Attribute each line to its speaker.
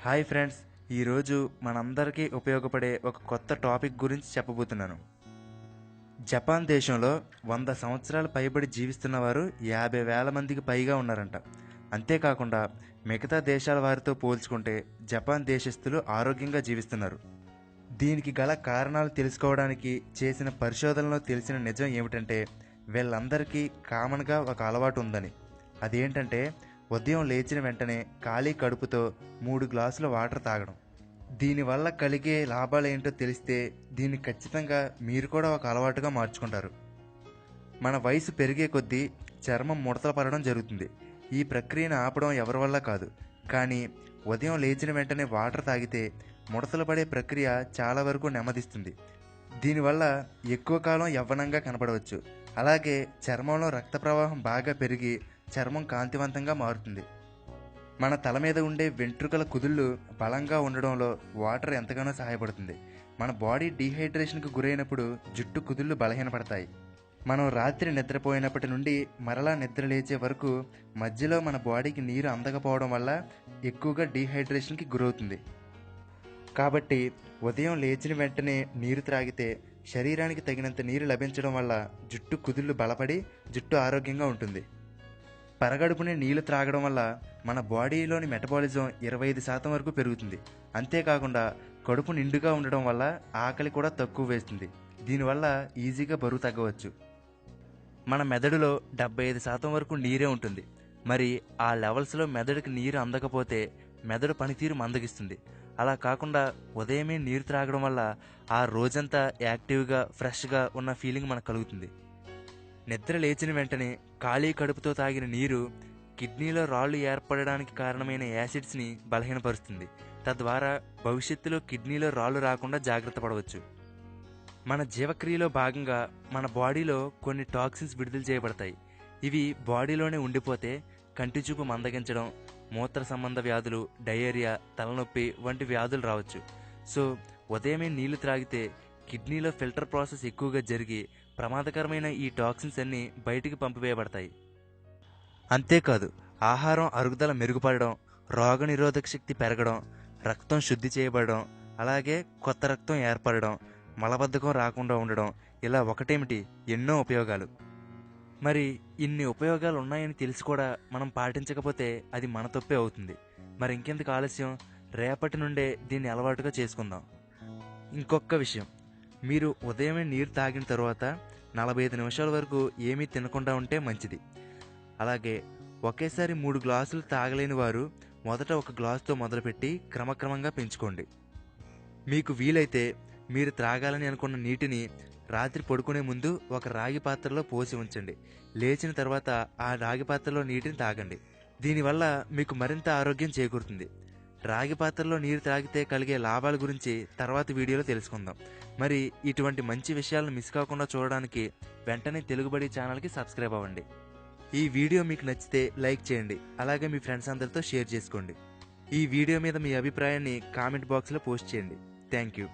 Speaker 1: Hi friends, ఈరోజు మనందరికీ ఉపయోగపడే ఒక కొత్త టాపిక్ గురించి చెప్పబోతున్నాను. జపాన్ దేశంలో 100 సంవత్సరాలు పైబడి జీవిస్తున్న వారు 50,000 మందికి పైగా ఉన్నారంట. అంతేకాకుండా మిగతా దేశాల వారితో పోల్చుకుంటే జపాన్ దేశస్థులు ఆరోగ్యంగా జీవిస్తున్నారు. దీనికి గల కారణాలు తెలుసుకోవడానికి చేసిన పరిశోధనలో తెలిసిన నిజం ఏమిటంటే వీళ్ళందరికీ కామన్గా ఒక అలవాటు ఉందని. అదేంటంటే ఉదయం లేచిన వెంటనే ఖాళీ కడుపుతో 3 గ్లాసుల వాటర్ తాగడం. దీనివల్ల కలిగే లాభాలు ఏంటో తెలిస్తే దీన్ని ఖచ్చితంగా మీరు కూడా ఒక అలవాటుగా మార్చుకుంటారు. మన వయసు పెరిగే కొద్దీ చర్మం ముడతలు పడడం జరుగుతుంది. ఈ ప్రక్రియను ఆపడం ఎవరి వల్ల కాదు, కానీ ఉదయం లేచిన వెంటనే వాటర్ తాగితే ముడతలు పడే ప్రక్రియ చాలా వరకు నెమ్మదిస్తుంది. దీనివల్ల ఎక్కువ కాలం యవ్వనంగా కనపడవచ్చు. అలాగే చర్మంలో రక్త ప్రవాహం బాగా పెరిగి చర్మం కాంతివంతంగా మారుతుంది. మన తల మీద ఉండే వెంట్రుకల కుదుళ్ళు బలంగా ఉండడంలో వాటర్ ఎంతగానో సహాయపడుతుంది. మన బాడీ డీహైడ్రేషన్కు గురైనప్పుడు జుట్టు కుదుళ్ళు బలహీనపడతాయి. మనం రాత్రి నిద్రపోయినప్పటి నుండి మరలా నిద్ర లేచే వరకు మధ్యలో మన బాడీకి నీరు అందకపోవడం వల్ల ఎక్కువగా డీహైడ్రేషన్కి గురవుతుంది. కాబట్టి ఉదయం లేచిన వెంటనే నీరు త్రాగితే శరీరానికి తగినంత నీరు లభించడం వల్ల జుట్టు కుదుళ్ళు బలపడి జుట్టు ఆరోగ్యంగా ఉంటుంది. పరగడుపునే నీళ్లు త్రాగడం వల్ల మన బాడీలోని మెటబాలిజం 25% వరకు పెరుగుతుంది. అంతేకాకుండా కడుపు నిండుగా ఉండడం వల్ల ఆకలి కూడా తక్కువ వేస్తుంది. దీనివల్ల ఈజీగా బరువు తగ్గవచ్చు. మన మెదడులో 75% వరకు నీరే ఉంటుంది. మరి ఆ లెవెల్స్లో మెదడుకి నీరు అందకపోతే మెదడు పనితీరు మందగిస్తుంది. అలా కాకుండా ఉదయమే నీరు త్రాగడం వల్ల ఆ రోజంతా యాక్టివ్గా ఫ్రెష్గా ఉన్న ఫీలింగ్ మనకు కలుగుతుంది. నిద్ర లేచిన వెంటనే ఖాళీ కడుపుతో తాగిన నీరు కిడ్నీలో రాళ్లు ఏర్పడడానికి కారణమైన యాసిడ్స్ని బలహీనపరుస్తుంది. తద్వారా భవిష్యత్తులో కిడ్నీలో రాళ్లు రాకుండా జాగ్రత్త పడవచ్చు. మన జీవక్రియలో భాగంగా మన బాడీలో కొన్ని టాక్సిన్స్ విడుదల చేయబడతాయి. ఇవి బాడీలోనే ఉండిపోతే కంటి చూపు మందగించడం, మూత్ర సంబంధ వ్యాధులు, డయేరియా, తలనొప్పి వంటి వ్యాధులు రావచ్చు. సో ఉదయమే నీళ్లు త్రాగితే కిడ్నీలో ఫిల్టర్ ప్రాసెస్ ఎక్కువగా జరిగి ప్రమాదకరమైన ఈ టాక్సిన్స్ అన్నీ బయటికి పంపివేయబడతాయి. అంతేకాదు ఆహారం అరుగుదల మెరుగుపడడం, రోగనిరోధక శక్తి పెరగడం, రక్తం శుద్ధి చేయబడడం, అలాగే కొత్త రక్తం ఏర్పడడం, మలబద్ధకం రాకుండా ఉండడం, ఇలా ఒకటేమిటి ఎన్నో ఉపయోగాలు. మరి ఇన్ని ఉపయోగాలు ఉన్నాయని తెలిసి కూడా మనం పాటించకపోతే అది మన తప్పే అవుతుంది. మరి ఇంకెందుకు ఆలస్యం, రేపటి నుండే దీన్ని అలవాటుగా చేసుకుందాం. ఇంకొక విషయం, మీరు ఉదయమే నీరు తాగిన తర్వాత 45 నిమిషాల వరకు ఏమీ తినకుండా ఉంటే మంచిది. అలాగే ఒకేసారి 3 గ్లాసులు తాగలేని వారు మొదట 1 గ్లాసుతో మొదలుపెట్టి క్రమక్రమంగా పెంచుకోండి. మీకు వీలైతే మీరు త్రాగాలని అనుకున్న నీటిని రాత్రి పడుకునే ముందు ఒక రాగి పాత్రలో పోసి ఉంచండి. లేచిన తర్వాత ఆ రాగి పాత్రలో నీటిని తాగండి. దీనివల్ల మీకు మరింత ఆరోగ్యం చేకూరుతుంది. రాగి పాత్రలో నీరు తాగితే కలిగే లాభాల గురించి తర్వాత వీడియోలో తెలుసుకుందాం. మరి ఇటువంటి మంచి విషయాలను మిస్ కాకుండా చూడడానికి వెంటనే తెలుగుబడి ఛానల్కి సబ్స్క్రైబ్ అవ్వండి. ఈ వీడియో మీకు నచ్చితే లైక్ చేయండి. అలాగే మీ ఫ్రెండ్స్ అందరితో షేర్ చేసుకోండి. ఈ వీడియో మీద మీ అభిప్రాయాన్ని కామెంట్ బాక్స్లో పోస్ట్ చేయండి. Thank you.